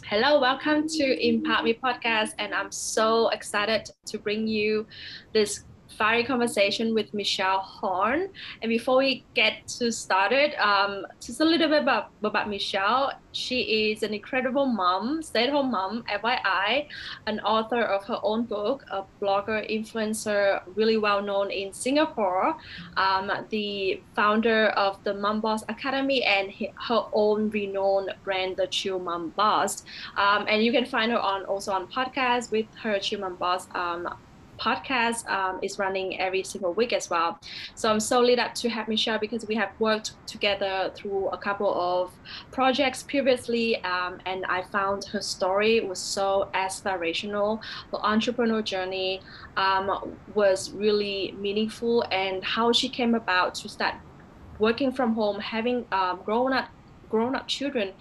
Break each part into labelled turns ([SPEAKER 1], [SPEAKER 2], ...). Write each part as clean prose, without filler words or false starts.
[SPEAKER 1] Hello, welcome to Empowered Muse Podcast, and I'm so excited to bring you this fiery conversation with Michelle Hon. And before we get to started, just a little bit about Michelle. She is an incredible mom, stay-at-home mom, FYI, an author of her own book, a blogger, influencer, really well known in Singapore, the founder of the Mom Boss Academy and her own renowned brand, the Chill Mom Boss. And you can find her also on podcasts with her Chill Mom Boss podcast is running every single week as well. So I'm so lit up to have Michelle because we have worked together through a couple of projects previously, and I found her story was so aspirational. Her entrepreneurial journey was really meaningful, and how she came about to start working from home, having grown-up children,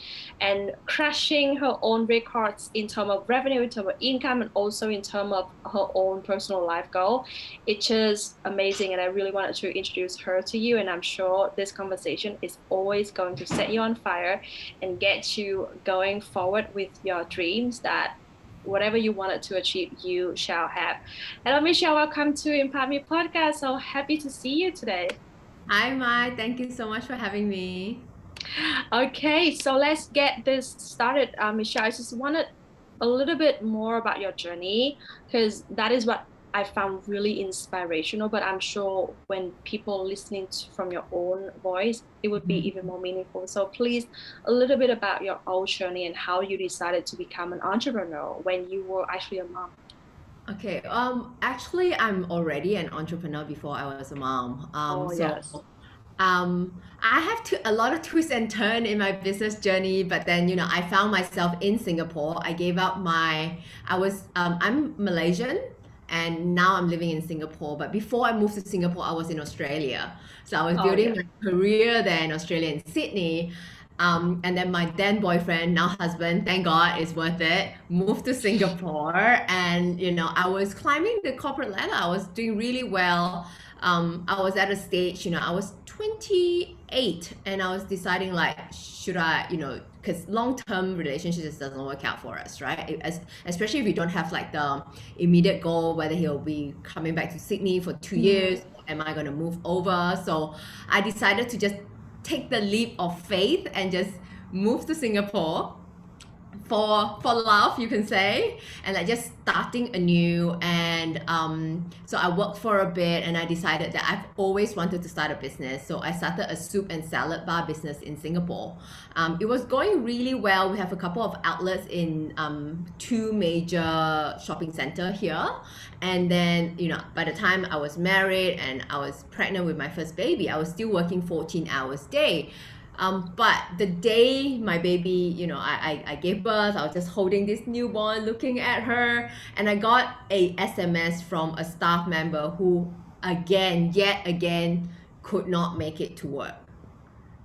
[SPEAKER 1] and crushing her own records in terms of revenue, in terms of income, and also in terms of her own personal life goal. It's just amazing, and I really wanted to introduce her to you, and I'm sure this conversation is always going to set you on fire and get you going forward with your dreams that whatever you wanted to achieve, you shall have. Hello, Michelle. Welcome to Empowered Muse Podcast. So happy to see you today.
[SPEAKER 2] Hi, Mai. Thank you so much for having me.
[SPEAKER 1] Okay, so let's get this started. Michelle, I just wanted a little bit more about your journey because that is what I found really inspirational. But I'm sure when people listening from your own voice, it would be even more meaningful. So please, a little bit about your own journey and how you decided to become an entrepreneur when you were actually a mom.
[SPEAKER 2] Okay. Actually, I'm already an entrepreneur before I was a mom.
[SPEAKER 1] Yes.
[SPEAKER 2] I have a lot of twists and turns in my business journey, but then, I found myself in Singapore. I gave up I'm Malaysian and now I'm living in Singapore. But before I moved to Singapore, I was in Australia. So I was building my career there in Australia, in Sydney. And then my then boyfriend, now husband, thank God, is worth it, moved to Singapore. And, I was climbing the corporate ladder. I was doing really well. I was at a stage, I was 28 and I was deciding like, should I, because long-term relationships just doesn't work out for us, right? Especially if you don't have like the immediate goal, whether he'll be coming back to Sydney for 2 years, am I going to move over? So I decided to just take the leap of faith and just move to Singapore for love, you can say, and like just starting anew. And so I worked for a bit and I decided that I've always wanted to start a business. So I started a soup and salad bar business in Singapore. It was going really well. We have a couple of outlets in 2 major shopping centers here. And then, by the time I was married and I was pregnant with my first baby, I was still working 14 hours a day. But the day my baby, I gave birth, I was just holding this newborn, looking at her, and I got a SMS from a staff member who, yet again, could not make it to work.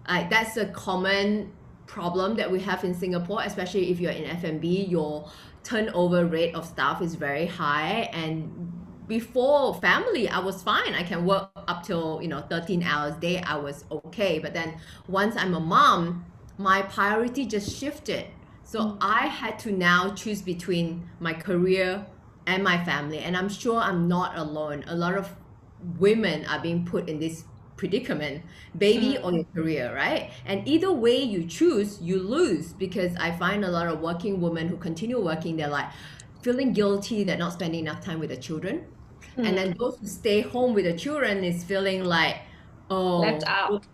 [SPEAKER 2] That's a common problem that we have in Singapore, especially if you're in F&B. Your turnover rate of staff is very high, and before family, I was fine. I can work up till 13 hours a day. I was okay. But then once I'm a mom, my priority just shifted. So I had to now choose between my career and my family. And I'm sure I'm not alone. A lot of women are being put in this predicament, baby or your career, right? And either way you choose, you lose, because I find a lot of working women who continue working, they're like feeling guilty, they're not spending enough time with the children. And then those who stay home with the children is feeling like,
[SPEAKER 1] Left out.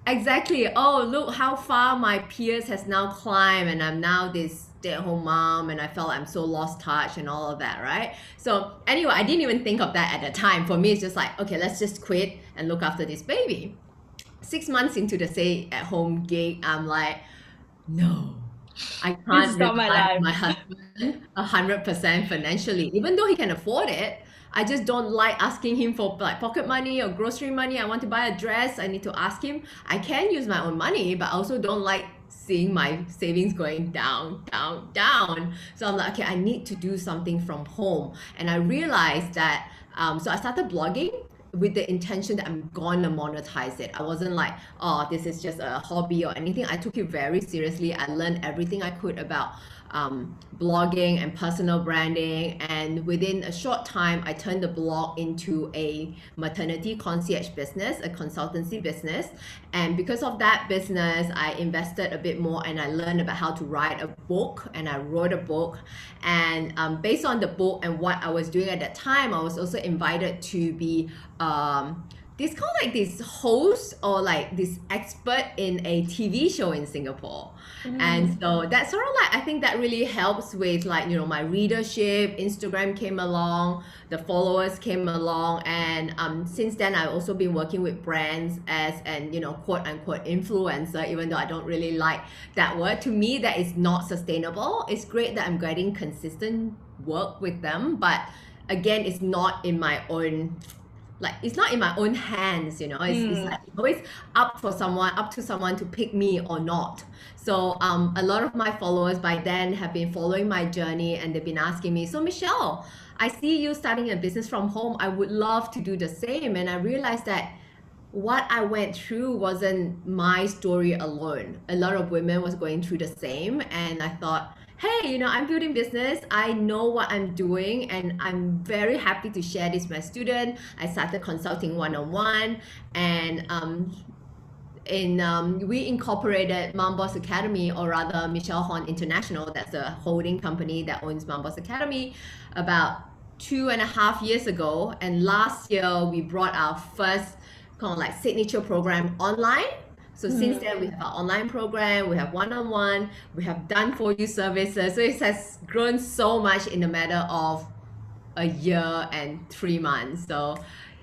[SPEAKER 2] Exactly. Oh, look how far my peers has now climbed, and I'm now this stay-at-home mom, and I felt I'm so lost touch and all of that, right? So anyway, I didn't even think of that at the time. For me, it's just like, okay, let's just quit and look after this baby. 6 months into the stay-at-home gig, I'm like, no, I can't rely on my husband 100% financially, even though he can afford it. I just don't like asking him for like pocket money or grocery money. I want to buy a dress, I need to ask him. I can use my own money, but I also don't like seeing my savings going down. So I'm like, okay, I need to do something from home. And I realized that, so I started blogging with the intention that I'm gonna monetize it. I wasn't like, oh, this is just a hobby or anything. I took it very seriously. I learned everything I could about blogging and personal branding. And within a short time, I turned the blog into a maternity concierge business, a consultancy business. And because of that business, I invested a bit more and I learned about how to write a book, and I wrote a book. And based on the book and what I was doing at that time, I was also invited to be this kind of like this host or like this expert in a TV show in Singapore. And so that's sort of like, I think that really helps with like, you know, my readership. Instagram came along, the followers came along. And since then, I've also been working with brands as an, you know, quote unquote influencer, even though I don't really like that word. To me, that is not sustainable. It's great that I'm getting consistent work with them, but again, it's not in my own, like it's not in my own hands, you know. It's like always up to someone to pick me or not. So a lot of my followers by then have been following my journey, and they've been asking me, so Michelle, I see you starting a business from home. I would love to do the same. And I realized that what I went through wasn't my story alone. A lot of women was going through the same, and I thought, hey, you know, I'm building business. I know what I'm doing, and I'm very happy to share this with my student. I started consulting one-on-one, and we incorporated Mom Boss Academy, or rather Michelle Hon International. That's a holding company that owns Mom Boss Academy, about 2.5 years ago. And last year we brought our first kind of like signature program online. So since then, we have our online program, we have one-on-one, we have done for you services. So it has grown so much in a matter of a year and 3 months. So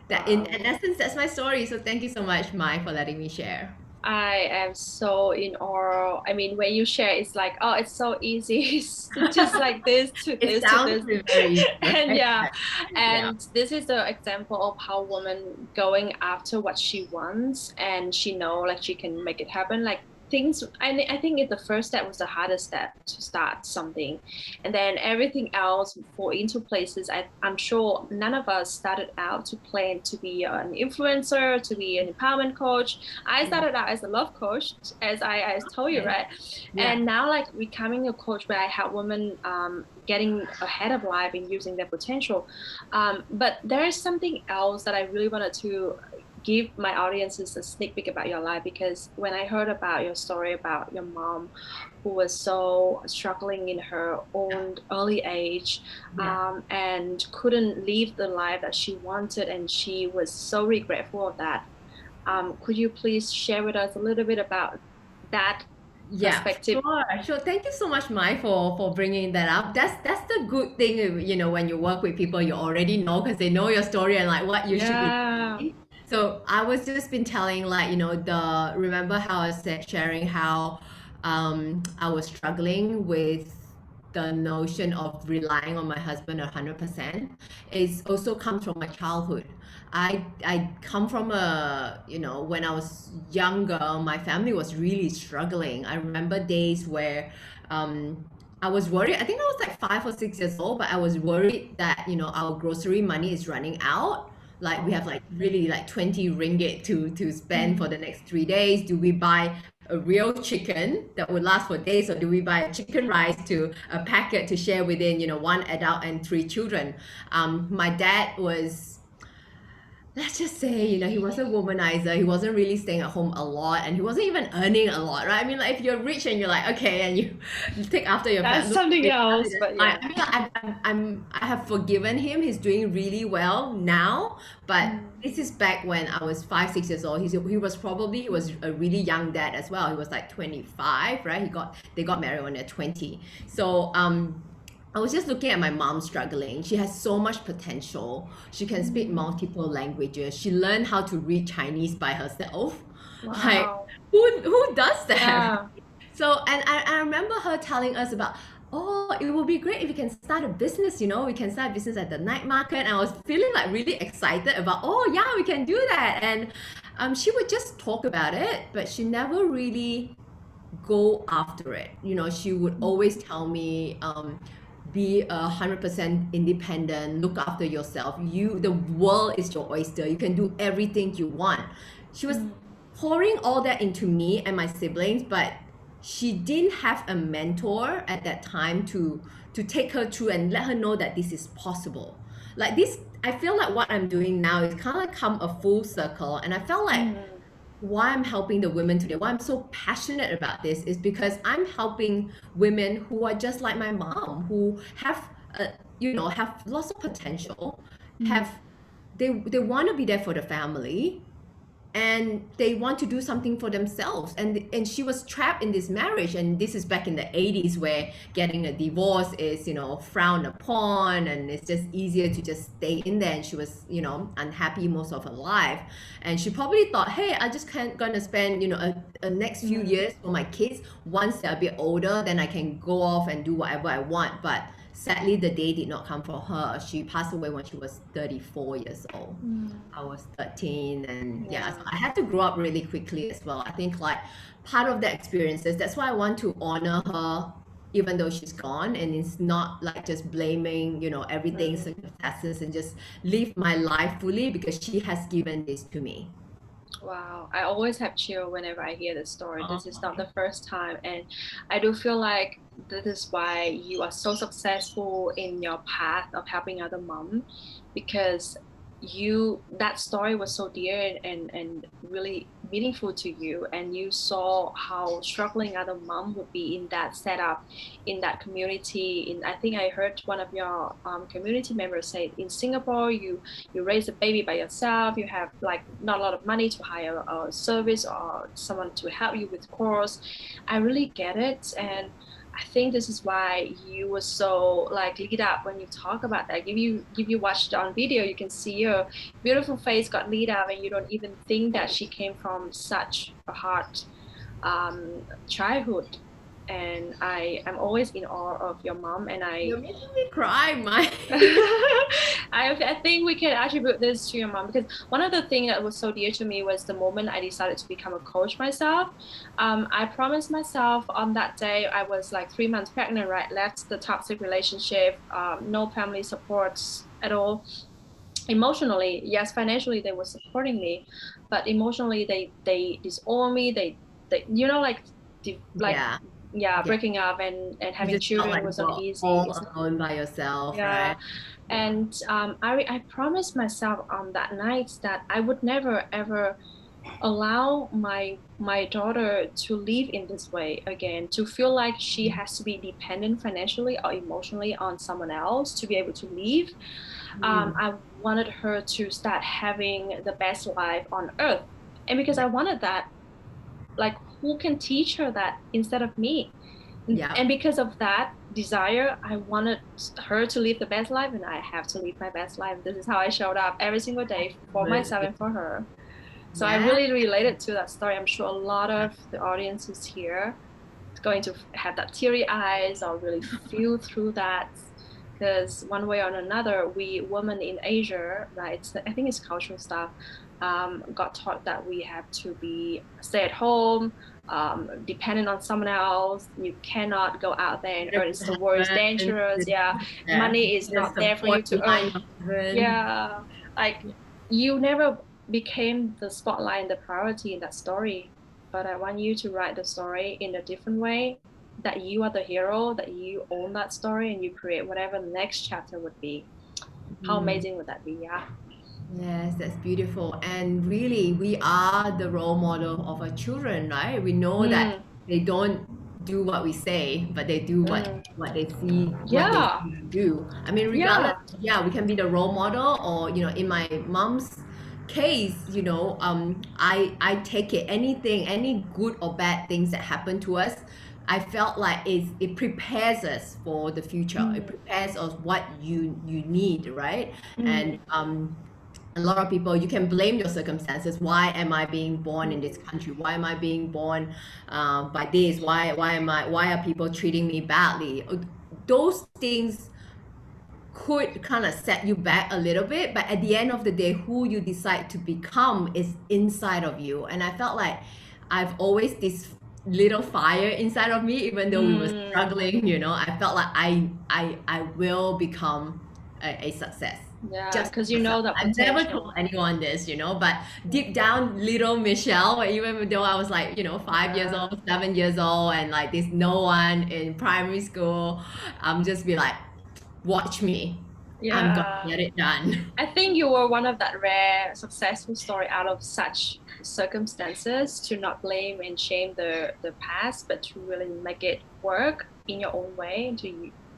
[SPEAKER 2] that in essence, that's my story. So thank you so much, Mai, for letting me share.
[SPEAKER 1] I am so in awe. I mean, when you share, it's like, oh, it's so easy. It's just like this to
[SPEAKER 2] It
[SPEAKER 1] this to
[SPEAKER 2] sounds
[SPEAKER 1] this.
[SPEAKER 2] very easy,
[SPEAKER 1] And
[SPEAKER 2] right?
[SPEAKER 1] yeah,
[SPEAKER 2] Yeah.
[SPEAKER 1] and this is the example of how woman going after what she wants, and she know like she can make it happen. Like things, I think the first step was the hardest step to start something, and then everything else fall into places. I'm sure none of us started out to plan to be an influencer, to be an empowerment coach. I started out as a love coach, as I told you,
[SPEAKER 2] Okay.
[SPEAKER 1] right?
[SPEAKER 2] Yeah.
[SPEAKER 1] And now like becoming a coach where I help women getting ahead of life and using their potential. But there is something else that I really wanted to give my audiences a sneak peek about your life, because when I heard about your story about your mom who was so struggling in her own early age,
[SPEAKER 2] Yeah.
[SPEAKER 1] and couldn't live the life that she wanted, and she was so regretful of that. Could you please share with us a little bit about that
[SPEAKER 2] Yeah,
[SPEAKER 1] perspective?
[SPEAKER 2] sure. Thank you so much, Mai, for bringing that up. That's the good thing, you know, when you work with people, you already know because they know your story and like what you should be
[SPEAKER 1] Yeah.
[SPEAKER 2] doing. So I was just been telling like, you know, remember how I said sharing how I was struggling with the notion of relying on my husband 100% is also comes from my childhood. I come from a, you know, when I was younger, my family was really struggling. I remember days where I was worried. I think I was like 5 or 6 years old, but I was worried that, you know, our grocery money is running out. Like we have like really like 20 ringgit to spend for the next 3 days. Do we buy a real chicken that would last for days, or do we buy a chicken rice to a packet to share within, you know, one adult and 3 children? My dad was, let's just say, you know, he was a womanizer. He wasn't really staying at home a lot, and he wasn't even earning a lot, right? I mean, like if you're rich and you're like, okay, and you take after your
[SPEAKER 1] That's
[SPEAKER 2] family,
[SPEAKER 1] something else,
[SPEAKER 2] that's
[SPEAKER 1] but
[SPEAKER 2] fine.
[SPEAKER 1] yeah.
[SPEAKER 2] I mean, like, I have forgiven him. He's doing really well now, but this is back when I was 5, 6 years old. He was a really young dad as well. He was like 25, right? They got married when they're 20. So I was just looking at my mom struggling. She has so much potential. She can speak multiple languages. She learned how to read Chinese by herself. Like,
[SPEAKER 1] Wow.
[SPEAKER 2] who does that?
[SPEAKER 1] Yeah.
[SPEAKER 2] So, and I remember her telling us about, oh, it would be great if we can start a business, you know, we can start a business at the night market. And I was feeling like really excited about, oh yeah, we can do that. And she would just talk about it, but she never really go after it. You know, she would always tell me, be 100% independent, look after yourself. The world is your oyster. You can do everything you want. She was pouring all that into me and my siblings, but she didn't have a mentor at that time to take her through and let her know that this is possible. Like this, I feel like what I'm doing now is kind of come a full circle, and I felt like why I'm helping the women today, why I'm so passionate about this is because I'm helping women who are just like my mom, who have have lots of potential, have they want to be there for the family, and they want to do something for themselves, and she was trapped in this marriage, and this is back in the 80s where getting a divorce is frowned upon, and it's just easier to just stay in there, and she was unhappy most of her life, and she probably thought, hey, I just can't gonna spend a next few years for my kids. Once they're a bit older, then I can go off and do whatever I want. But sadly, the day did not come for her. She passed away when she was 34 years old. I was 13, and so I had to grow up really quickly as well. I think like part of the experiences, that's why I want to honor her even though she's gone, and it's not like just blaming everything circumstances, and just live my life fully because she has given this to me.
[SPEAKER 1] Wow, I always have chill whenever I hear this story. This is not the first time, and I do feel like this is why you are so successful in your path of helping other mom, because that story was so dear and really meaningful to you, and you saw how struggling other mom would be in that setup, in that community. I think I heard one of your community members say in Singapore you raise a baby by yourself, you have like not a lot of money to hire a service or someone to help you with course. I really get it, and I think this is why you were so like lit up when you talk about that. If you watched on video, you can see your beautiful face got lit up, and you don't even think that she came from such a hard childhood. And I'm always in awe of your mom, and
[SPEAKER 2] You're making me cry, Mike.
[SPEAKER 1] I think we can attribute this to your mom, because one of the things that was so dear to me was the moment I decided to become a coach myself. I promised myself on that day, I was like 3 months pregnant, right? Left the toxic relationship, no family supports at all. Emotionally, yes, financially they were supporting me, but emotionally they disown me. They breaking up and having children wasn't easy.
[SPEAKER 2] All alone by yourself, right?
[SPEAKER 1] And I promised myself on that night that I would never ever allow my daughter to live in this way again, to feel like she has to be dependent financially or emotionally on someone else to be able to live. I wanted her to start having the best life on earth, and because I wanted that, like, who can teach her that instead of me? And because of that desire, I wanted her to live the best life, and I have to live my best life. This is how I showed up every single day for myself and for her. So I really related to that story. I'm sure a lot of the audience who's here is going to have that teary eyes or really feel through that, because one way or another, we women in Asia, right? I think it's cultural stuff. Got taught that we have to be stay at home, dependent on someone else. You cannot go out there and earn. It's the worst, dangerous. Money is not there for you to earn. Like you never became the spotlight and the priority in that story. But I want you to write the story in a different way, that you are the hero, that you own that story, and you create whatever the next chapter would be. How amazing would that be?
[SPEAKER 2] Yes, that's beautiful. And really, we are the role model of our children, right? We know that they don't do what we say, but they do what they see, what they do. I mean, regardless, we can be the role model, or in my mom's case, I take it, any good or bad things that happen to us, I felt like it prepares us for the future. It prepares us what you need, right? And a lot of people, you can blame your circumstances. Why am I being born in this country? Why am I being born by this? Why are people treating me badly? Those things could kind of set you back a little bit, but at the end of the day, who you decide to become is inside of you. And I felt like I've always little fire inside of me, even though we were
[SPEAKER 1] Mm,
[SPEAKER 2] struggling, you know. I felt like I will become a success.
[SPEAKER 1] yeah,
[SPEAKER 2] Just
[SPEAKER 1] because
[SPEAKER 2] for
[SPEAKER 1] you know
[SPEAKER 2] myself.
[SPEAKER 1] the
[SPEAKER 2] I never told
[SPEAKER 1] potential.
[SPEAKER 2] anyone this, you know, but deep down, little Michelle, even though I was like, 5 years
[SPEAKER 1] Yeah.
[SPEAKER 2] old, 7 years old, and like there's no one in primary school, I'm just be like, watch me. I'm gonna
[SPEAKER 1] Yeah.
[SPEAKER 2] get it done.
[SPEAKER 1] I think you were one of that rare successful story out of such circumstances to not blame and shame the past, but to really make it work in your own way and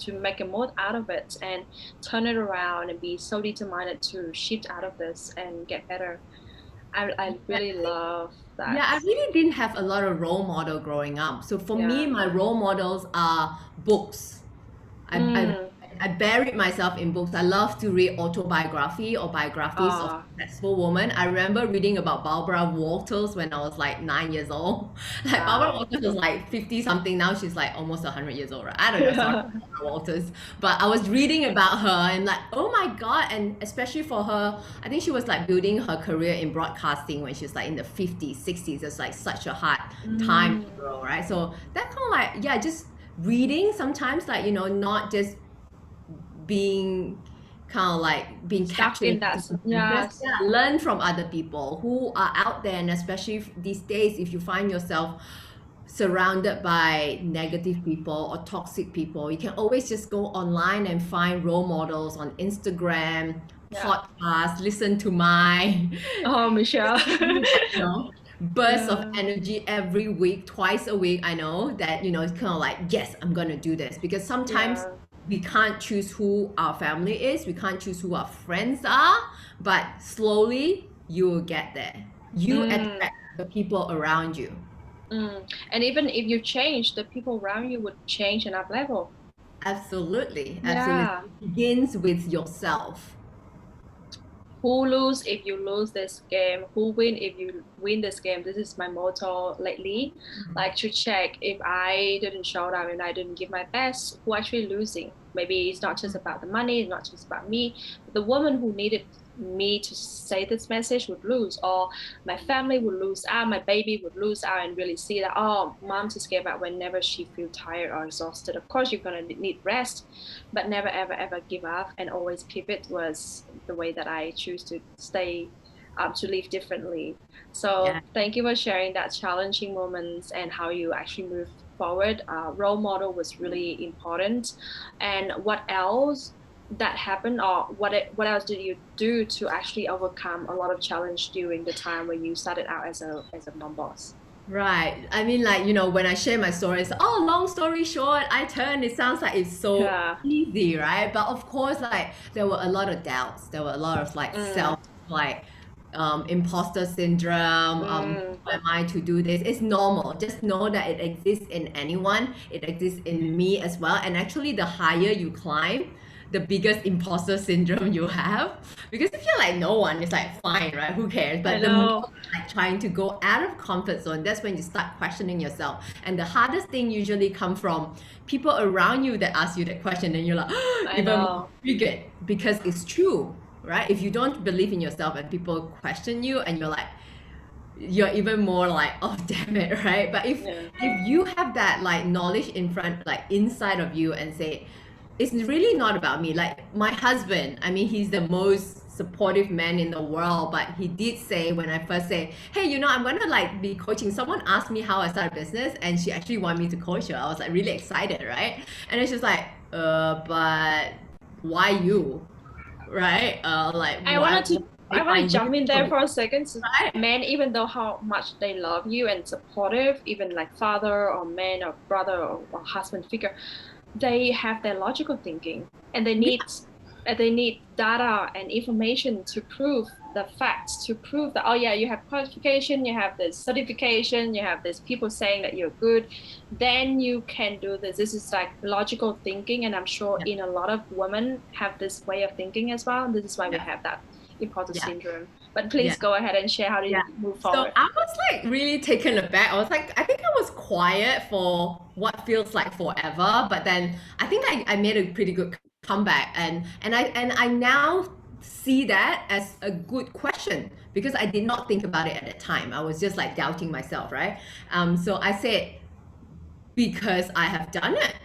[SPEAKER 1] to make a mode out of it and turn it around and be so determined to shift out of this and get better. I really love
[SPEAKER 2] Yeah,
[SPEAKER 1] that.
[SPEAKER 2] I really didn't have a lot of role model growing up. So for me,
[SPEAKER 1] Yeah.
[SPEAKER 2] my role models are books. I, I,
[SPEAKER 1] Mm.
[SPEAKER 2] I buried myself in books. I love to read autobiography or biographies of
[SPEAKER 1] Ah.
[SPEAKER 2] successful women. I remember reading about Barbara Walters when I was like 9 years old. Like Barbara
[SPEAKER 1] Wow.
[SPEAKER 2] Walters was like 50 something. Now she's like almost 100 years old, right? I don't know. Sorry, Barbara Walters. But I was reading about her and like, oh my God. And especially for her, I think she was like building her career in broadcasting when she was like in the 50s, 60s. It's like such a hard time to
[SPEAKER 1] Mm.
[SPEAKER 2] grow, right? So that kind of like, yeah, just reading sometimes, like, not just being kind of like being
[SPEAKER 1] Stuck
[SPEAKER 2] captured
[SPEAKER 1] in
[SPEAKER 2] in
[SPEAKER 1] that.
[SPEAKER 2] circumstances.
[SPEAKER 1] Yes.
[SPEAKER 2] Yeah, learn from other people who are out there, and especially these days, if you find yourself surrounded by negative people or toxic people, you can always just go online and find role models on Instagram,
[SPEAKER 1] Yeah.
[SPEAKER 2] podcasts, listen to my
[SPEAKER 1] Oh, Michelle.
[SPEAKER 2] bursts of
[SPEAKER 1] Yeah.
[SPEAKER 2] energy every week, twice a week. I know that, it's kind of like, yes, I'm gonna do this, because sometimes
[SPEAKER 1] Yeah.
[SPEAKER 2] we can't choose who our family is, we can't choose who our friends are, but slowly you will get there. You
[SPEAKER 1] Mm.
[SPEAKER 2] attract the people around you.
[SPEAKER 1] Mm. And even if you change, the people around you would change and up level.
[SPEAKER 2] Absolutely, absolutely.
[SPEAKER 1] Yeah.
[SPEAKER 2] It begins with yourself.
[SPEAKER 1] Who lose if you lose this game? Who win if you win this game? This is my motto lately. Like to check if I didn't show up and I didn't give my best, who actually losing? Maybe it's not just about the money, it's not just about me. The woman who needed me to say this message would lose, or my family would lose out, my baby would lose out, and really see that, oh, mom just gave up whenever she feels tired or exhausted. Of course, you're gonna need rest, but never ever ever give up and always pivot was the way that I choose to stay to live differently. So
[SPEAKER 2] Yeah.
[SPEAKER 1] thank you for sharing that challenging moments and how you actually move forward. Role model was really important. And what else that happened, or what else did you do to actually overcome a lot of challenge during the time when you started out as a mom boss?
[SPEAKER 2] Right. I mean, like, when I share my stories, oh, long story short, I turned, it sounds like it's so
[SPEAKER 1] Yeah.
[SPEAKER 2] easy, right? But of course, like, there were a lot of doubts. There were a lot of like
[SPEAKER 1] Mm,
[SPEAKER 2] like, imposter syndrome.
[SPEAKER 1] mm,
[SPEAKER 2] Who am I to do this? It's normal. Just know that it exists in anyone. It exists in me as well. And actually, the higher you climb, the biggest imposter syndrome you have, because if you're like no one, it's like fine, right? Who cares?
[SPEAKER 1] I
[SPEAKER 2] But the more
[SPEAKER 1] know.
[SPEAKER 2] like trying to go out of comfort zone, that's when you start questioning yourself. And the hardest thing usually come from people around you that ask you that question, and you're like
[SPEAKER 1] I
[SPEAKER 2] even more
[SPEAKER 1] know.
[SPEAKER 2] triggered, because it's true, right? If you don't believe in yourself and people question you, and you're even more like, oh damn it, right? But if
[SPEAKER 1] Yeah.
[SPEAKER 2] you have that like knowledge in front, like inside of you, and say, it's really not about me. Like my husband, I mean, he's the most supportive man in the world, but he did say, when I first say, hey, I'm gonna like be coaching, someone asked me how I start a business, and she actually wanted me to coach her. I was like really excited, right? And then she's like, but why you, right? Like
[SPEAKER 1] I
[SPEAKER 2] why
[SPEAKER 1] wanted to
[SPEAKER 2] I
[SPEAKER 1] I want to
[SPEAKER 2] find
[SPEAKER 1] jump
[SPEAKER 2] you
[SPEAKER 1] in there
[SPEAKER 2] coach,
[SPEAKER 1] for a second. So
[SPEAKER 2] right?
[SPEAKER 1] men, even though how much they love you and supportive, even like father or man or brother or husband figure, they have their logical thinking and they need data and information to prove the facts, to prove that, oh yeah, you have qualification, you have this certification, you have this people saying that you're good, then you can do this. This is like logical thinking, and I'm sure
[SPEAKER 2] Yeah,
[SPEAKER 1] in a lot of women have this way of thinking as well. This is why we
[SPEAKER 2] yeah,
[SPEAKER 1] have that imposter
[SPEAKER 2] yeah,
[SPEAKER 1] syndrome. But
[SPEAKER 2] yeah.
[SPEAKER 1] please go ahead and share, how do
[SPEAKER 2] Yeah.
[SPEAKER 1] you move
[SPEAKER 2] So
[SPEAKER 1] forward?
[SPEAKER 2] I was like really taken aback. I was like, I think I was quiet for what feels like forever, but then I think I made a pretty good comeback, and I now see that as a good question, because I did not think about it at the time. I was just like doubting myself, right? So I said, because I have done it.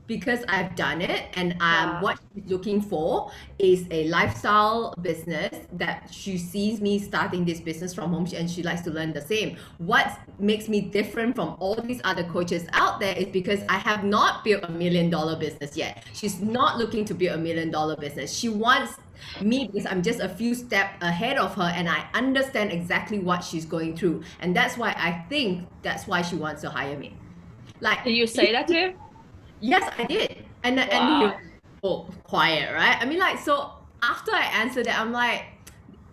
[SPEAKER 2] Because I've done it, and
[SPEAKER 1] Wow.
[SPEAKER 2] what she's looking for is a lifestyle business that she sees me starting this business from home, and she likes to learn the same. What makes me different from all these other coaches out there is because I have not built $1 million business yet. She's not looking to build $1 million business. She wants me because I'm just a few steps ahead of her, and I understand exactly what she's going through, and that's why I think that's why she wants to hire me. Like,
[SPEAKER 1] Did you say that to him?
[SPEAKER 2] yes, I did. And he was
[SPEAKER 1] Wow.
[SPEAKER 2] quiet, right? I mean, like, so after I answered that, I'm like,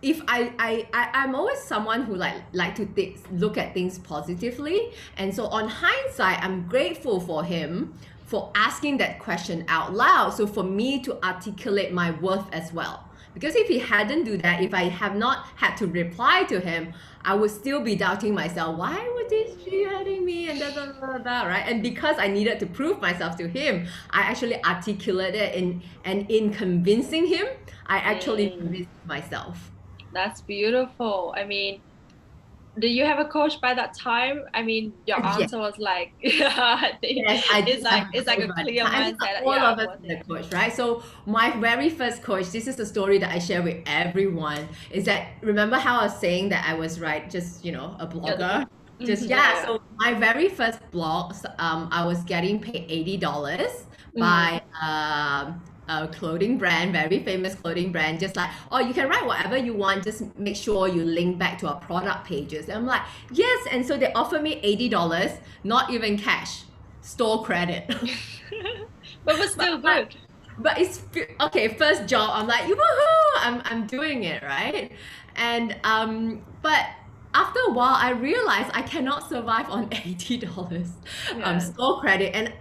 [SPEAKER 2] if I'm always someone who like to look at things positively, and so on hindsight, I'm grateful for him for asking that question out loud, so for me to articulate my worth as well. Because if he hadn't do that, if I have not had to reply to him, I would still be doubting myself. Why would this be hurting me, and da, da, da, da, right? And because I needed to prove myself to him, I actually articulated in convincing him, I actually
[SPEAKER 1] Mm,
[SPEAKER 2] convinced myself.
[SPEAKER 1] that's beautiful. I mean, did you have a coach by that time? I mean, your
[SPEAKER 2] Yes,
[SPEAKER 1] answer was like, yeah, I think
[SPEAKER 2] yes, I did
[SPEAKER 1] it's
[SPEAKER 2] have
[SPEAKER 1] like
[SPEAKER 2] a
[SPEAKER 1] it's like
[SPEAKER 2] coach
[SPEAKER 1] a
[SPEAKER 2] by the
[SPEAKER 1] clear
[SPEAKER 2] time. I think
[SPEAKER 1] mindset.
[SPEAKER 2] all
[SPEAKER 1] Yeah,
[SPEAKER 2] of
[SPEAKER 1] I'm
[SPEAKER 2] us
[SPEAKER 1] worth
[SPEAKER 2] need
[SPEAKER 1] it.
[SPEAKER 2] a coach, right? So my very first coach, this is the story that I share with everyone, is that remember how I was saying that I was just a
[SPEAKER 1] Yeah,
[SPEAKER 2] blogger? Just
[SPEAKER 1] yeah,
[SPEAKER 2] yeah.
[SPEAKER 1] yeah.
[SPEAKER 2] So my very first blog, I was getting paid $80
[SPEAKER 1] Mm,
[SPEAKER 2] by a clothing brand, very famous clothing brand, just like, oh, you can write whatever you want, just make sure you link back to our product pages. And I'm like, yes. And so they offer me $80, not even cash, store credit.
[SPEAKER 1] but was
[SPEAKER 2] but
[SPEAKER 1] still
[SPEAKER 2] I'm like,
[SPEAKER 1] good.
[SPEAKER 2] but it's okay, first job, I'm like, woohoo, I'm doing it, right? And but after a while I realized I cannot survive on $80
[SPEAKER 1] Yeah.
[SPEAKER 2] store credit. And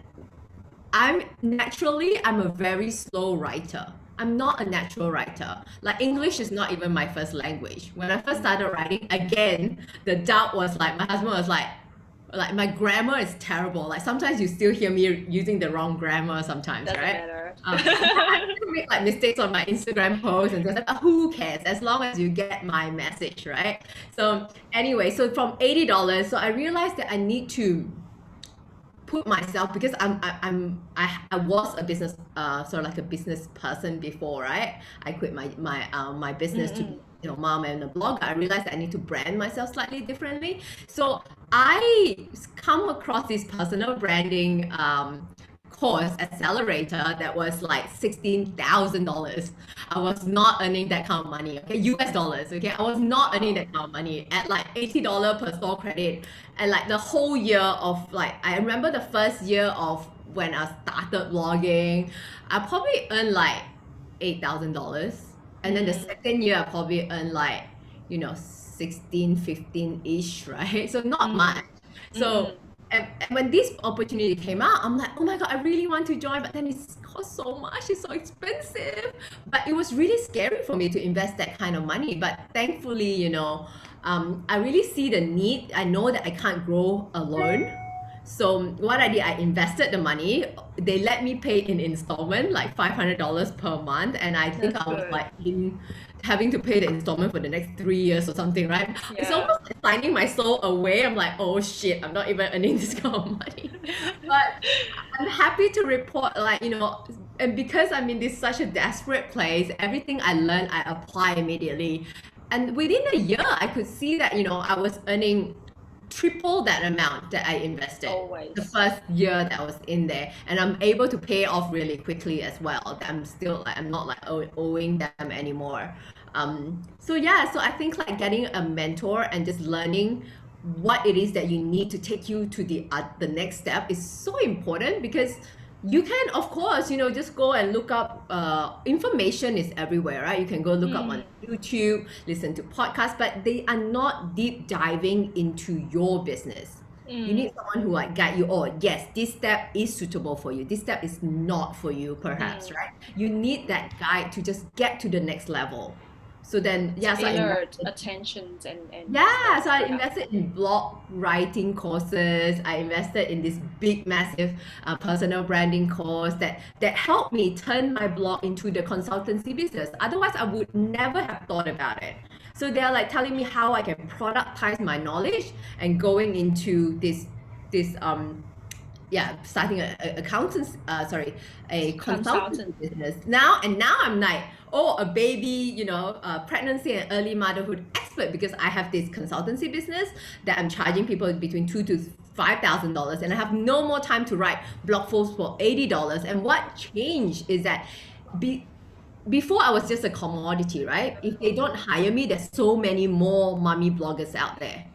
[SPEAKER 2] I'm a very slow writer. I'm not a natural writer. Like, English is not even my first language. When I first started writing, again, the doubt was like, my husband was like my grammar is terrible. Like, sometimes you still hear me using the wrong grammar sometimes,
[SPEAKER 1] Doesn't
[SPEAKER 2] right?
[SPEAKER 1] matter.
[SPEAKER 2] Yeah, I still make like mistakes on my Instagram posts and just like, who cares? As long as you get my message, right? So anyway, so from $80, so I realized that I need to put myself, because I was a business sort of like a business person before, right? I quit my business to be
[SPEAKER 1] Mm-mm.
[SPEAKER 2] mom and a blogger. I realized that I need to brand myself slightly differently. So I come across this personal branding course accelerator that was like $16,000. I was not earning that kind of money, okay? US dollars, okay? I was not earning
[SPEAKER 1] Wow.
[SPEAKER 2] that kind of money at like $80 per store credit. And like the whole year of, like, I remember the first year of when I started blogging, I probably earned like $8,000. And then the
[SPEAKER 1] Mm,
[SPEAKER 2] second year, I probably earned like, 16, 15-ish, right? So not much.
[SPEAKER 1] mm,
[SPEAKER 2] So
[SPEAKER 1] mm-mm.
[SPEAKER 2] and when this opportunity came out, I'm like, oh my God, I really want to join, but then it's cost so much, it's so expensive. But it was really scary for me to invest that kind of money. But thankfully, I really see the need. I know that I can't grow alone. So what I did, I invested the money. They let me pay in installment, like $500 per month, and I think
[SPEAKER 1] That's
[SPEAKER 2] I was
[SPEAKER 1] good.
[SPEAKER 2] like in having to pay the installment for the next 3 years or something, right? It's
[SPEAKER 1] Yeah.
[SPEAKER 2] almost like signing my soul away. I'm like, oh shit, I'm not even earning this kind of money. But I'm happy to report, like, and because I'm in this such a desperate place, everything I learned, I apply immediately. And within a year, I could see that, I was earning triple that amount that I invested the
[SPEAKER 1] Always.
[SPEAKER 2] first year that I was in there, and I'm able to pay off really quickly as well. I'm still like, I'm not like owing them anymore. So yeah, so I think like getting a mentor and just learning what it is that you need to take you to the next step is so important, because you can, of course, just go and look up, information is everywhere, right? You can go look up on
[SPEAKER 1] Mm,
[SPEAKER 2] YouTube, listen to podcasts, but they are not deep diving into your business. You need
[SPEAKER 1] mm,
[SPEAKER 2] someone who like guide you. Oh, yes, this step is suitable for you. This step is not for you, perhaps,
[SPEAKER 1] mm.
[SPEAKER 2] right? You need that guide to just get to the next level. So then, yeah, so I
[SPEAKER 1] Tailored
[SPEAKER 2] invested.
[SPEAKER 1] attentions and
[SPEAKER 2] Yeah,
[SPEAKER 1] stuff.
[SPEAKER 2] so I
[SPEAKER 1] Yeah.
[SPEAKER 2] invested in blog writing courses. I invested in this big, massive personal branding course that helped me turn my blog into the consultancy business. Otherwise, I would never have thought about it. So they're like telling me how I can productize my knowledge and going into this starting a consultancy
[SPEAKER 1] Consultant.
[SPEAKER 2] business now. And now I'm like, oh, a baby, pregnancy and early motherhood expert, because I have this consultancy business that I'm charging people between $2,000 to $5,000, and I have no more time to write blog posts for $80. And what changed is that before I was just a commodity, right? If they don't hire me, there's so many more mommy bloggers out there.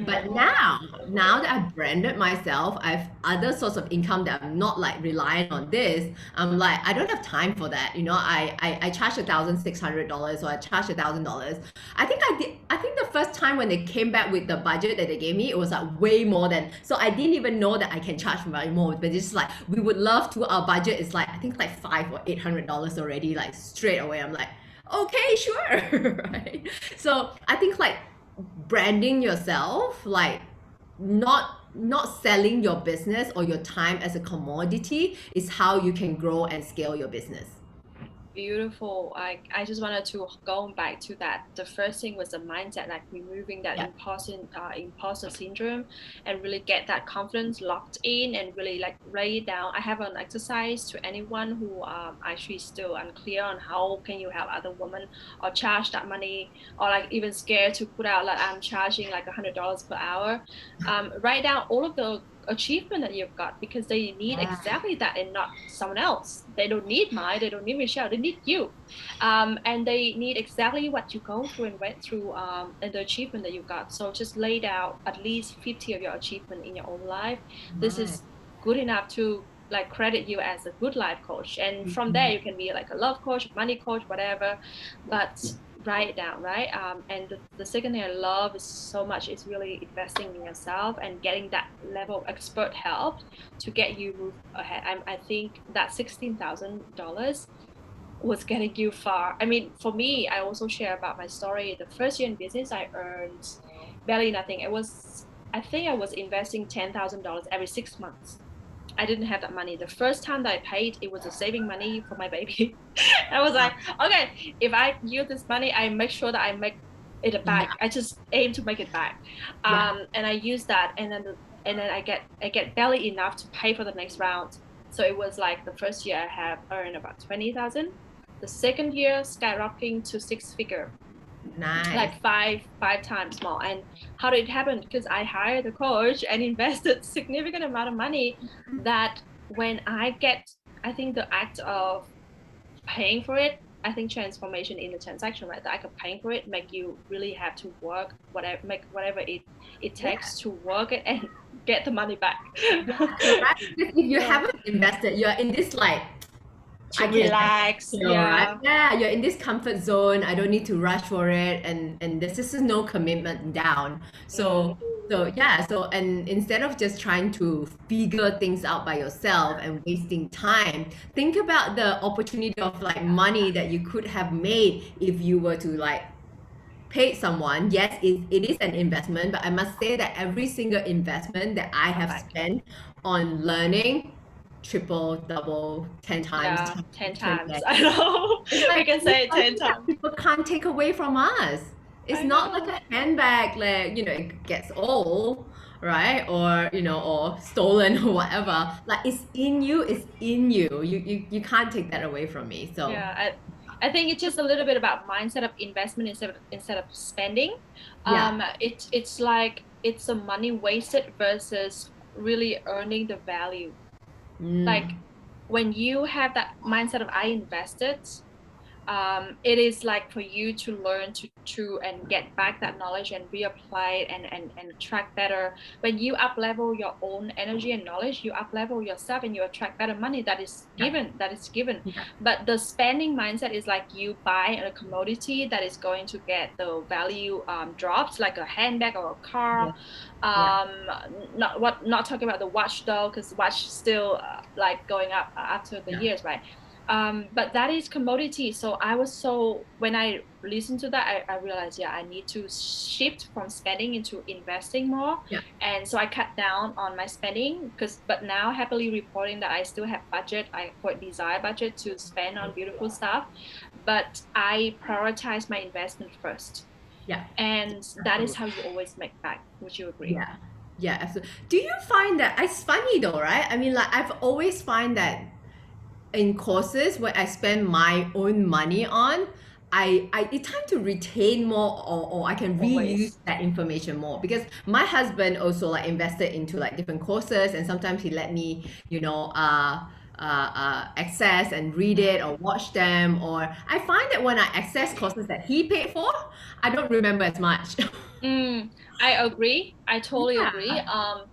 [SPEAKER 2] But now that I've branded myself, I have other sorts of income that I'm not like relying on this. I'm like, I don't have time for that. I charge $1,600 or I charge $1,000. I think the first time when they came back with the budget that they gave me, it was like way more than. So I didn't even know that I can charge more. But it's just like, we would love to. Our budget is like, I think like $500 or $800 already, like straight away. I'm like, okay, sure, right? So I think like branding yourself, like not selling your business or your time as a commodity, is how you can grow and scale your business.
[SPEAKER 1] Beautiful. I just wanted to go back to that. The first thing was the mindset, like removing that imposter syndrome, and really get that confidence locked in and really like write it down. I have an exercise to anyone who actually still unclear on how can you help other women or charge that money, or like even scared to put out like I'm charging like $100 per hour. Write down all of the achievement that you've got, because they need exactly that and not someone else. They don't need they don't need Michelle, they need you. And they need exactly what you go through and went through, and the achievement that you've got. So just lay out at least 50 of your achievement in your own life. This is good enough to like credit you as a good life coach, and from there you can be like a love coach, money coach, whatever, but write it down, right? And the second thing I love is so much is really investing in yourself and getting that level of expert help to get you move ahead. I think that $16,000 was getting you far. I mean, for me, I also share about my story. The first year in business, I earned barely nothing. I think I was investing $10,000 every 6 months. I didn't have that money. The first time that I paid, it was a saving money for my baby. I was like, okay, if I use this money, I make sure that I make it back. I just aim to make it back. And I use that, and then I get barely enough to pay for the next round. So it was like the first year I have earned about 20,000. The second year skyrocketing to 6-figure.
[SPEAKER 2] Nice.
[SPEAKER 1] Like five times more. And how did it happen? Because I hired a coach and invested significant amount of money, that when I think the act of paying for it, I think transformation in the transaction, right? The act of paying for it make you really have to work whatever it takes to work it and get the money back.
[SPEAKER 2] If you haven't invested, you're in this like
[SPEAKER 1] to relax,
[SPEAKER 2] right? You're in this comfort zone. I don't need to rush for it, and this is no commitment down. So and instead of just trying to figure things out by yourself and wasting time, think about the opportunity of like money that you could have made if you were to like pay someone. Yes, it is an investment, but I must say that every single investment that I have spent on learning, triple, double, 10 times.
[SPEAKER 1] Yeah, 10 times. I know. We can say it 10 times.
[SPEAKER 2] People can't take away from us. It's not like a handbag, like, it gets old, right? Or, or stolen or whatever. Like, it's in you. You can't take that away from me. So
[SPEAKER 1] yeah, I think it's just a little bit about mindset of investment instead of spending. It's like it's a money wasted versus really earning the value. Like when you have that mindset of I invested, it is like for you to learn to and get back that knowledge and reapply it and attract better. When you up level your own energy and knowledge, you up level yourself and you attract better money. That is given. But the spending mindset is like you buy a commodity that is going to get the value dropped, like a handbag or a car. Not talking about the watch though, because watch still like going up after the years, right? But that is commodity. So when I listened to that, I realized, I need to shift from spending into investing more. And so I cut down on my spending, but now happily reporting that I still have budget. I put desire budget to spend on beautiful stuff, but I prioritize my investment first. And that is how you always make back. Would you agree?
[SPEAKER 2] Yeah, absolutely. Do you find that it's funny though, right? I mean, like I've always find that in courses where I spend my own money on, I it tend to retain more, or I can reuse
[SPEAKER 1] Always.
[SPEAKER 2] that information more, because my husband also like invested into like different courses, and sometimes he let me, access and read it or watch them. Or I find that when I access courses that he paid for, I don't remember as much.
[SPEAKER 1] I agree. I totally agree.
[SPEAKER 2] Yeah.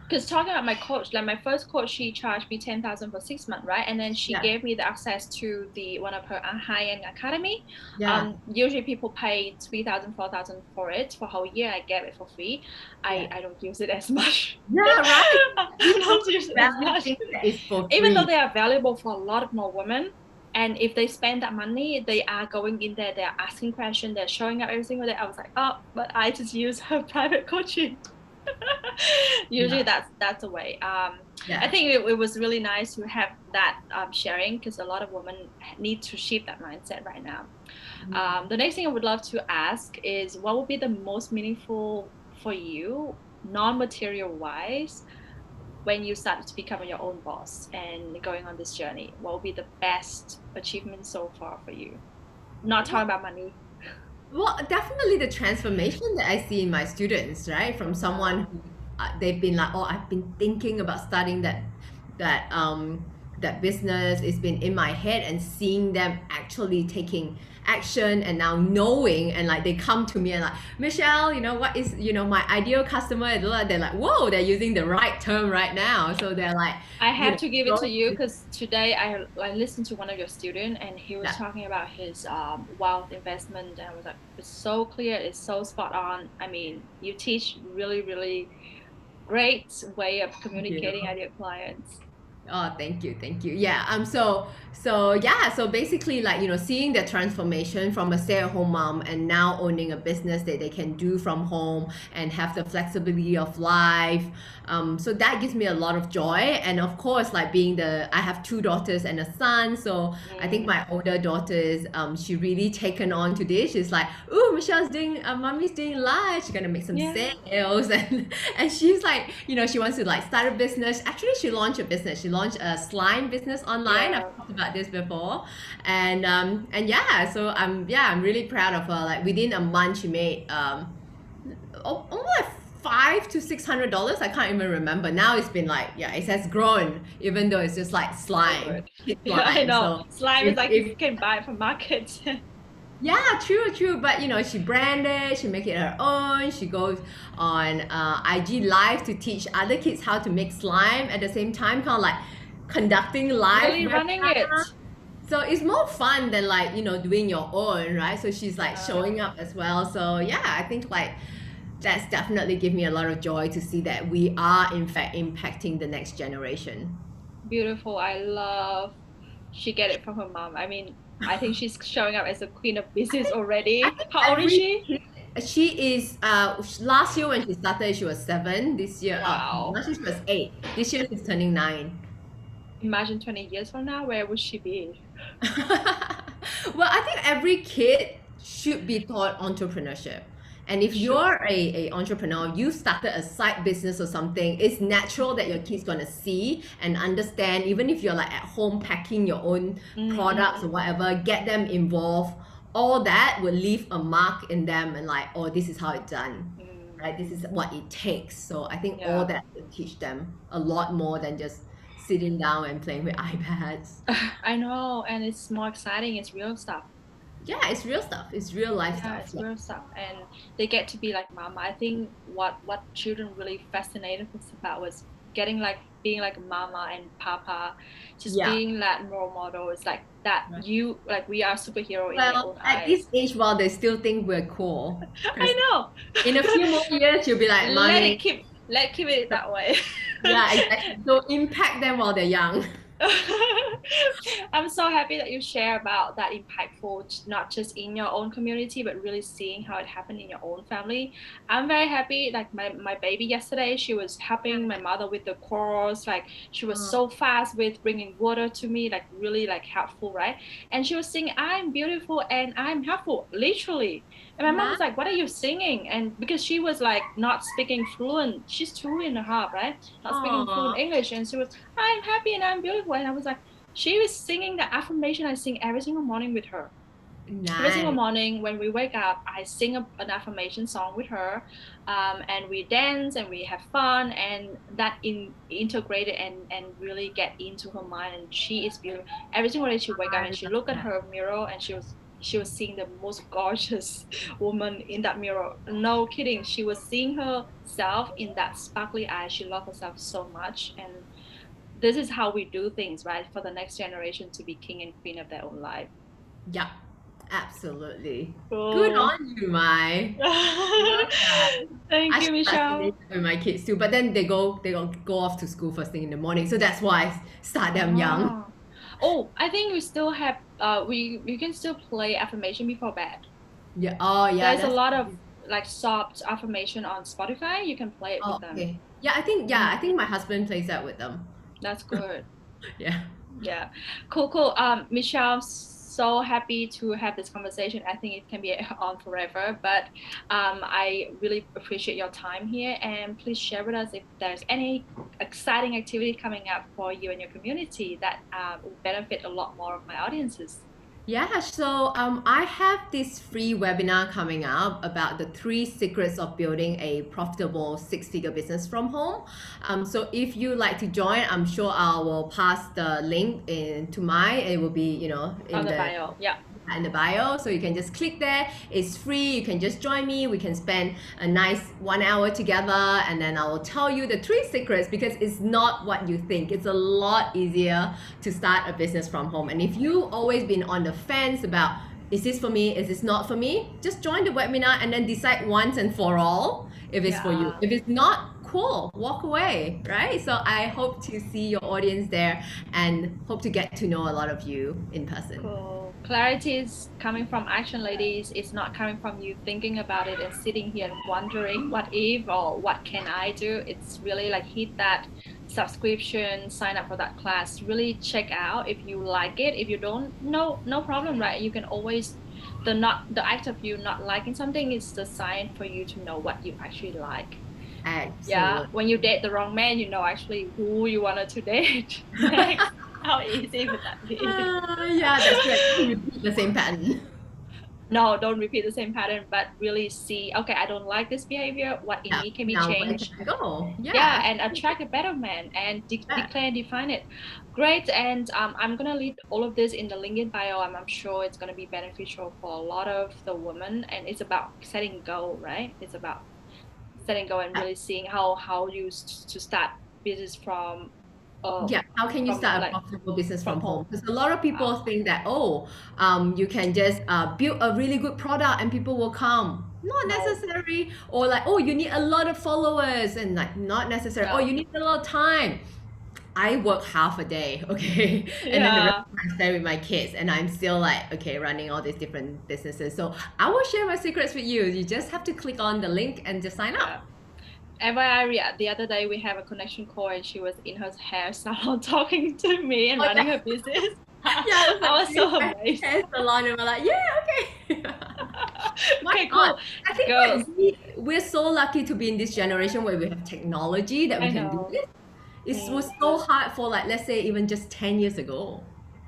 [SPEAKER 1] Because talking about my coach, like my first coach, she charged me 10,000 for 6 months, right? And then she
[SPEAKER 2] Yeah.
[SPEAKER 1] gave me the access to the one of her high-end academy.
[SPEAKER 2] Yeah.
[SPEAKER 1] Usually people pay 3,000, 4,000 for it for a whole year. I get it for free.
[SPEAKER 2] Yeah.
[SPEAKER 1] I don't use it as much.
[SPEAKER 2] Yeah, right.
[SPEAKER 1] I don't use it as
[SPEAKER 2] Value
[SPEAKER 1] much.
[SPEAKER 2] things that is for
[SPEAKER 1] Even though
[SPEAKER 2] free.
[SPEAKER 1] they are valuable for a lot of more women. And if they spend that money, they are going in there, they're asking questions, they're showing up every single day. I was like, oh, but I just use her private coaching. Usually
[SPEAKER 2] Yeah.
[SPEAKER 1] that's the way. I
[SPEAKER 2] Yeah.
[SPEAKER 1] think it was really nice to have that sharing, because a lot of women need to shift that mindset right now. The next thing I would love to ask is, what would be the most meaningful for you, non-material wise, when you started to become your own boss and going on this journey? What would be the best achievement so far for you? Not talking about money.
[SPEAKER 2] Well, definitely the transformation that I see in my students, right? From someone who they've been like, oh, I've been thinking about starting that that business. It's been in my head, and seeing them actually taking action, and now knowing, and like they come to me and like, Michelle, what is, my ideal customer? And they're like, whoa, they're using the right term right now. So they're like,
[SPEAKER 1] I have to give it to
[SPEAKER 2] going
[SPEAKER 1] you, because today I listened to one of your students, and he was
[SPEAKER 2] yeah.
[SPEAKER 1] talking about his wealth investment, and I was like, it's so clear, it's so spot on. I mean, you teach really, really great way of communicating
[SPEAKER 2] Yeah.
[SPEAKER 1] with your clients.
[SPEAKER 2] Oh, thank you, thank you. Yeah, so yeah, so basically, like, seeing the transformation from a stay-at-home mom and now owning a business that they can do from home and have the flexibility of life. So that gives me a lot of joy. And of course, like I have two daughters and a son. So I think my older daughters, she really taken on to this. She's like, oh, mommy's doing live. She's gonna make some
[SPEAKER 1] Yeah.
[SPEAKER 2] sales, and she's like, she wants to like start a business. Actually, she launched a business. She launched a slime business online.
[SPEAKER 1] Yeah.
[SPEAKER 2] I've talked about this before, and yeah, so I'm really proud of her. Like within a month, she made almost like $500 to $600. I can't even remember. Now it's been like, yeah, it has grown, even though it's just like
[SPEAKER 1] So
[SPEAKER 2] slime,
[SPEAKER 1] good.
[SPEAKER 2] kid
[SPEAKER 1] Yeah, I
[SPEAKER 2] slime.
[SPEAKER 1] know.
[SPEAKER 2] So
[SPEAKER 1] Slime is like you can buy it from markets.
[SPEAKER 2] yeah, true. But she branded, she make it her own. She goes on IG live to teach other kids how to make slime at the same time, kind of like conducting live
[SPEAKER 1] Really running it.
[SPEAKER 2] webinar. So it's more fun than like doing your own, right? So she's like
[SPEAKER 1] Yeah.
[SPEAKER 2] showing up as well. So yeah, I think like that's definitely give me a lot of joy to see that we are in fact impacting the next generation.
[SPEAKER 1] Beautiful. I love she get it from her mom. I mean, I think she's showing up as a queen of business already.
[SPEAKER 2] I think
[SPEAKER 1] How old is she?
[SPEAKER 2] she is last year when she started she was 7. This year
[SPEAKER 1] Wow.
[SPEAKER 2] last year she was 8. This year she's turning 9.
[SPEAKER 1] Imagine 20 years from now, where would she be?
[SPEAKER 2] Well, I think every kid should be taught entrepreneurship. And if you're a entrepreneur, you started a side business or something, it's natural that your kid's gonna see and understand, even if you're like at home packing your own products or whatever, get them involved. All that will leave a mark in them, and like, oh, this is how it's done. Right? This is what it takes. So I think all
[SPEAKER 1] Yeah.
[SPEAKER 2] that will teach them a lot more than just sitting down and playing with iPads.
[SPEAKER 1] I know, and it's more exciting. It's real stuff.
[SPEAKER 2] Yeah, it's real stuff. It's real life
[SPEAKER 1] Yeah,
[SPEAKER 2] stuff.
[SPEAKER 1] it's real stuff, and they get to be like mama. I think what children really fascinated us about was being like mama and papa, just
[SPEAKER 2] Yeah.
[SPEAKER 1] being that role model. It's like that we are superhero in their
[SPEAKER 2] Well,
[SPEAKER 1] own
[SPEAKER 2] at
[SPEAKER 1] eyes.
[SPEAKER 2] this age, while they still think we're cool.
[SPEAKER 1] I know.
[SPEAKER 2] In a few more years, you'll be like, mommy.
[SPEAKER 1] Let keep it that way.
[SPEAKER 2] Yeah, exactly. So impact them while they're young.
[SPEAKER 1] I'm so happy that you share about that impactful, not just in your own community, but really seeing how it happened in your own family. I'm very happy. Like my baby yesterday, she was helping my mother with the chores. Like she was so fast with bringing water to me, like really like helpful, right? And she was saying, I'm beautiful and I'm helpful, literally. And my mom was like, what are you singing? And because she was like not speaking fluent, she's 2.5, right? Not speaking fluent
[SPEAKER 2] Oh,
[SPEAKER 1] English. And she was, I'm happy and I'm beautiful. And I was like, she was singing the affirmation I sing every single morning with her. Every single
[SPEAKER 2] nice.
[SPEAKER 1] morning when we wake up, I sing an affirmation song with her, and we dance and we have fun, and that integrated and really get into her mind. And she is beautiful. Every single day she wake up
[SPEAKER 2] I
[SPEAKER 1] and she
[SPEAKER 2] love
[SPEAKER 1] look at
[SPEAKER 2] that.
[SPEAKER 1] her mirror, and she was seeing the most gorgeous woman in that mirror. No kidding, she was seeing herself in that sparkly eye. She loved herself so much, and this is how we do things, right? For the next generation to be king and queen of their own life.
[SPEAKER 2] Yep, absolutely. Good
[SPEAKER 1] Cool.
[SPEAKER 2] on you, Mai. Love that.
[SPEAKER 1] Thank
[SPEAKER 2] I
[SPEAKER 1] you,
[SPEAKER 2] should start
[SPEAKER 1] Michelle.
[SPEAKER 2] singing with my kids too, but then they go off to school first thing in the morning, so that's why I start them young.
[SPEAKER 1] Oh, oh, I think we still have we can still play affirmation before bed.
[SPEAKER 2] Yeah. Oh, yeah.
[SPEAKER 1] There's a
[SPEAKER 2] That's
[SPEAKER 1] lot of like soft affirmation on Spotify. You can play it with
[SPEAKER 2] oh,
[SPEAKER 1] them.
[SPEAKER 2] okay. Yeah, I think
[SPEAKER 1] Mm,
[SPEAKER 2] my husband plays that with them.
[SPEAKER 1] that's good.
[SPEAKER 2] Yeah.
[SPEAKER 1] Yeah, cool, cool. Michelle, I'm so happy to have this conversation. I think it can be on forever, but I really appreciate your time here. And please share with us if there's any exciting activity coming up for you and your community that will benefit a lot more of my audiences.
[SPEAKER 2] Yeah, so I have this free webinar coming up about the 3 secrets of building a profitable six-figure business from home. So if you like to join, I'm sure I will pass the link into it will be,
[SPEAKER 1] On
[SPEAKER 2] in
[SPEAKER 1] the
[SPEAKER 2] the
[SPEAKER 1] bio, yeah.
[SPEAKER 2] in the bio, so you can just click there. It's free. You can just join me. We can spend a nice 1 hour together, and then I will tell you the 3 secrets, because it's not what you think. It's a lot easier to start a business from home. And if you always been on the fence about, is this for me, is this not for me, just join the webinar and then decide once and for all if it's for you.
[SPEAKER 1] Yeah.
[SPEAKER 2] If it's not, cool, walk away, right? So I hope to see your audience there and hope to get to know a lot of you in person.
[SPEAKER 1] Cool. Clarity is coming from action, ladies. It's not coming from you thinking about it and sitting here and wondering what if or what can I do. It's really like hit that subscription, sign up for that class. Really check out if you like it. If you don't, no problem, right? You can always the act of you not liking something is the sign for you to know what you actually like. Yeah,
[SPEAKER 2] Excellent.
[SPEAKER 1] when you date the wrong man, you know actually who you wanted to date next. How easy would that be?
[SPEAKER 2] Yeah, that's great. Don't repeat the same pattern.
[SPEAKER 1] No, don't repeat the same pattern, but really see, okay, I don't like this behavior. What in
[SPEAKER 2] Yeah.
[SPEAKER 1] me can be
[SPEAKER 2] Now where
[SPEAKER 1] changed?
[SPEAKER 2] can I go?
[SPEAKER 1] Yeah,
[SPEAKER 2] Yeah.
[SPEAKER 1] and attract a better man and
[SPEAKER 2] Yeah.
[SPEAKER 1] declare and define it. Great. And I'm gonna leave all of this in the link in bio. I'm sure it's gonna be beneficial for a lot of the women. And it's about setting goal, right? It's about setting goal and really seeing how you to start business
[SPEAKER 2] Yeah, how can you
[SPEAKER 1] from
[SPEAKER 2] start a
[SPEAKER 1] like
[SPEAKER 2] profitable business
[SPEAKER 1] from
[SPEAKER 2] from home?
[SPEAKER 1] home.
[SPEAKER 2] Because a lot of people
[SPEAKER 1] Wow.
[SPEAKER 2] think that, you can just build a really good product and people will come. Not
[SPEAKER 1] No,
[SPEAKER 2] necessary. Or like, oh, you need a lot of followers, and like not necessary. Oh,
[SPEAKER 1] no.
[SPEAKER 2] you need a lot of time. I work half a day, okay? And then the rest
[SPEAKER 1] Yeah.
[SPEAKER 2] of I spend with my kids, and I'm still like, okay, running all these different businesses. So I will share my secrets with you. You just have to click on the link and just sign up.
[SPEAKER 1] Yeah. FYI, the other day we have a connection call and she was in her hair salon talking to me and
[SPEAKER 2] Oh,
[SPEAKER 1] running
[SPEAKER 2] yeah.
[SPEAKER 1] her business.
[SPEAKER 2] Yeah, I was
[SPEAKER 1] I
[SPEAKER 2] like,
[SPEAKER 1] was so
[SPEAKER 2] my
[SPEAKER 1] amazed.
[SPEAKER 2] hair salon, and we're like, yeah, okay. My
[SPEAKER 1] Okay,
[SPEAKER 2] God.
[SPEAKER 1] cool.
[SPEAKER 2] I think
[SPEAKER 1] Girls,
[SPEAKER 2] we're so lucky to be in this generation where we have technology that we
[SPEAKER 1] I
[SPEAKER 2] can do
[SPEAKER 1] know.
[SPEAKER 2] this. It was
[SPEAKER 1] Mm,
[SPEAKER 2] so hard for, like, let's say even just 10 years ago,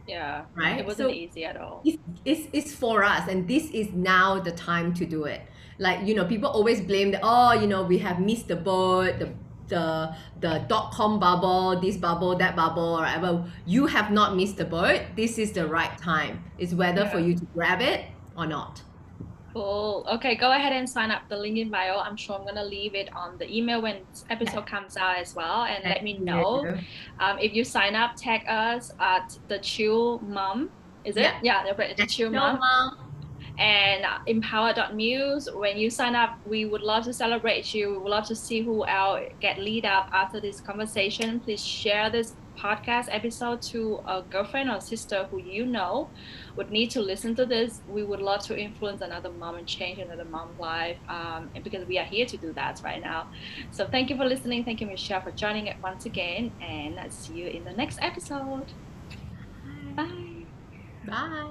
[SPEAKER 1] yeah, it
[SPEAKER 2] right?
[SPEAKER 1] wasn't
[SPEAKER 2] So
[SPEAKER 1] easy at all.
[SPEAKER 2] it's for us, and this is now the time to do it. Like, people always blame that, oh, we have missed the boat, the dot-com bubble, this bubble, that bubble, or whatever. You have not missed the boat. This is the right time. It's whether for
[SPEAKER 1] Yeah.
[SPEAKER 2] you to grab it or not.
[SPEAKER 1] Cool. Okay, go ahead and sign up the link in bio. I'm sure I'm gonna leave it on the email when this episode comes out as well. And let me
[SPEAKER 2] Thank
[SPEAKER 1] know
[SPEAKER 2] you.
[SPEAKER 1] if you sign up. Tag us at the Chill Mom. Is it?
[SPEAKER 2] Yeah.
[SPEAKER 1] Yeah, the Chill
[SPEAKER 2] No,
[SPEAKER 1] Mom.
[SPEAKER 2] Mom.
[SPEAKER 1] And Empowered.Muse. When you sign up, we would love to celebrate you. We would love to see who else get lead up after this conversation. Please share this podcast episode to a girlfriend or sister who you know would need to listen to this. We would love to influence another mom and change another mom's life, and because we are here to do that right now. So thank you for listening. Thank you, Michelle, for joining it once again, and I'll see you in the next episode. Bye.
[SPEAKER 2] Bye.